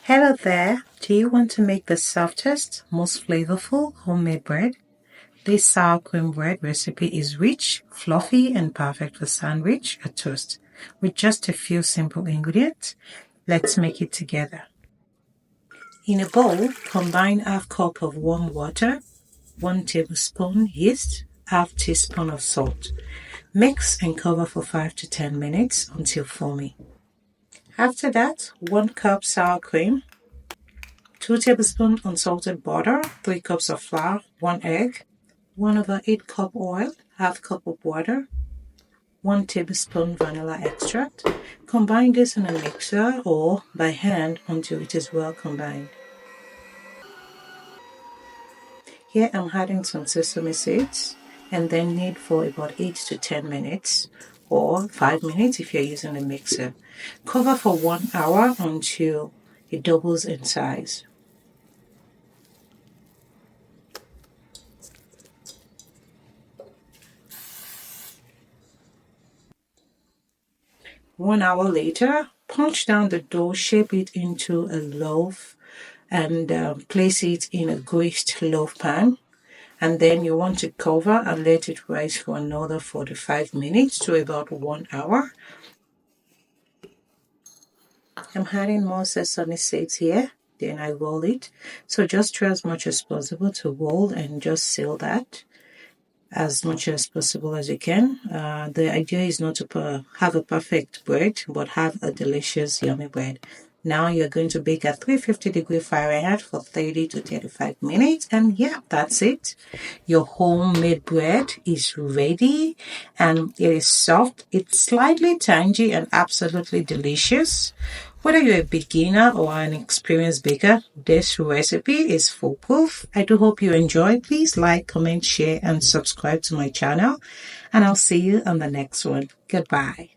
Hello there! Do you want to make the softest, most flavorful homemade bread? This sour cream bread recipe is rich, fluffy, and perfect for sandwich or toast. With just a few simple ingredients, let's make it together. In a bowl, combine half cup of warm water, 1 tablespoon yeast, half teaspoon of salt. Mix and cover for 5 to 10 minutes until foamy. After that, 1 cup sour cream, 2 tablespoons unsalted butter, 3 cups of flour, 1 egg, 1/8 cup oil, half cup of water, 1 tablespoon vanilla extract. Combine this in a mixer or by hand until it is well combined. Here I'm adding some sesame seeds and then knead for about 8 to 10 minutes or 5 minutes if you're using a mixer. Cover for 1 hour until it doubles in size. One hour later, punch down the dough, shape it into a loaf, and place it in a greased loaf pan. And then you want to cover and let it rise for another 45 minutes to about 1 hour. I'm adding more sesame seeds here. Then I roll it. So just try as much as possible to roll and just seal that as much as possible as you can. The idea is not to have a perfect bread, but have a delicious, yummy bread. Now you're going to bake at 350 Fahrenheit for 30 to 35 minutes. And yeah, that's it. Your homemade bread is ready and it is soft. It's slightly tangy and absolutely delicious. Whether you're a beginner or an experienced baker, this recipe is foolproof. I do hope you enjoy. Please like, comment, share, and subscribe to my channel. And I'll see you on the next one. Goodbye.